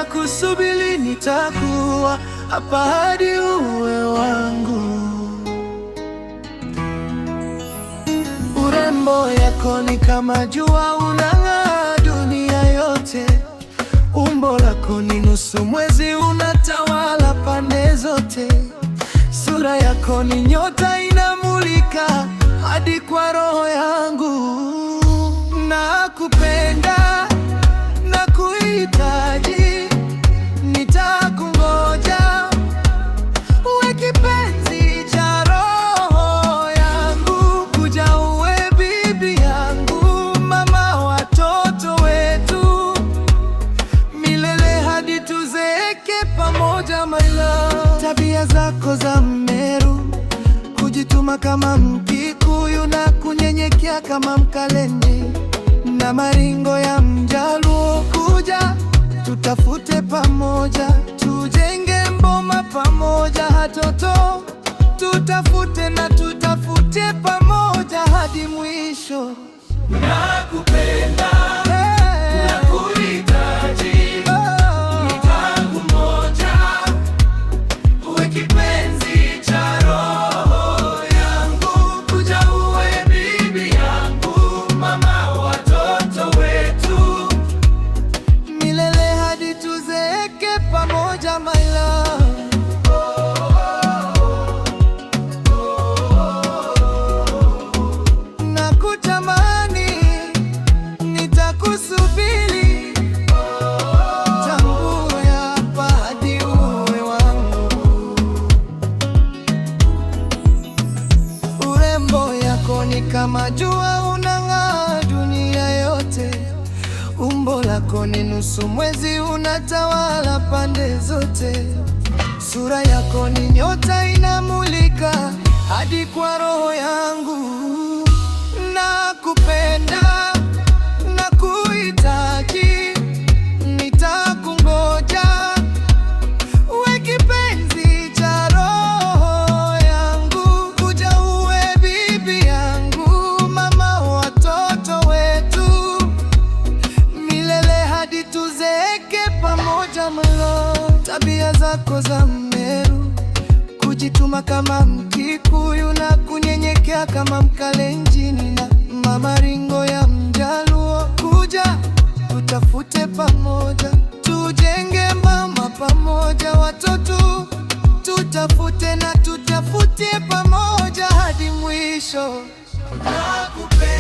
nitakusubiri, nitakuwa hapa hadi uwe wangu. Urembo yako ni kama jua, unang'aa dunia yote. Umbo lako ni nusu mwezi, unatawala pande zote. Sura yako ni nyota, inamulika hadi kwa roho yangu. Nakupenda, nakuhitaji, nitakungoja uwe kipenzi cha roho yangu. Kuja uwe bibi yangu, mama watoto wetu, milele hadi tuzeeke pamoja, my love. Tabia zako za Mmeru, kujituma kama Mkikuyu na kunyenyekea kama Mkalenjin, na maringo ya Mjaluo. Kuja tutafute pamoja, tujenge mboma pamoja, hatoto tutafute na tutafute pamoja hadi mwisho. Nakupenda, nakuhitaji, nitakungoja uwe kipenzi cha roho yangu. Kuja uwe bibi yangu, mama watoto wetu, milele hadi tuzeeke pamoja, my love. Nakutamani, nitakusubiri, tambua hapa hadi uwe wangu. Urembo yako ni kama jua, unang'aa dunia yote. Umbo lako ni nusu mwezi, unatawala pande zote. Sura yako ni nyota, inamulika hadi kwa roho yangu. Nakupenda, nakuhitaji, nitakungoja uwe kipenzi cha roho yangu. Kuja uwe bibi yangu, mama watoto wetu, milele hadi tuzeeke pamoja, my love. Tabia zako za Mmeru, kujituma kama Mkikuyu na kunyenyekea kama Mkalenjin, na maringo ya Mjaluo. Kuja tutafute pamoja, tujenge mama pamoja, watoto tutafute na tutafute pamoja hadi mwisho. Nakupenda.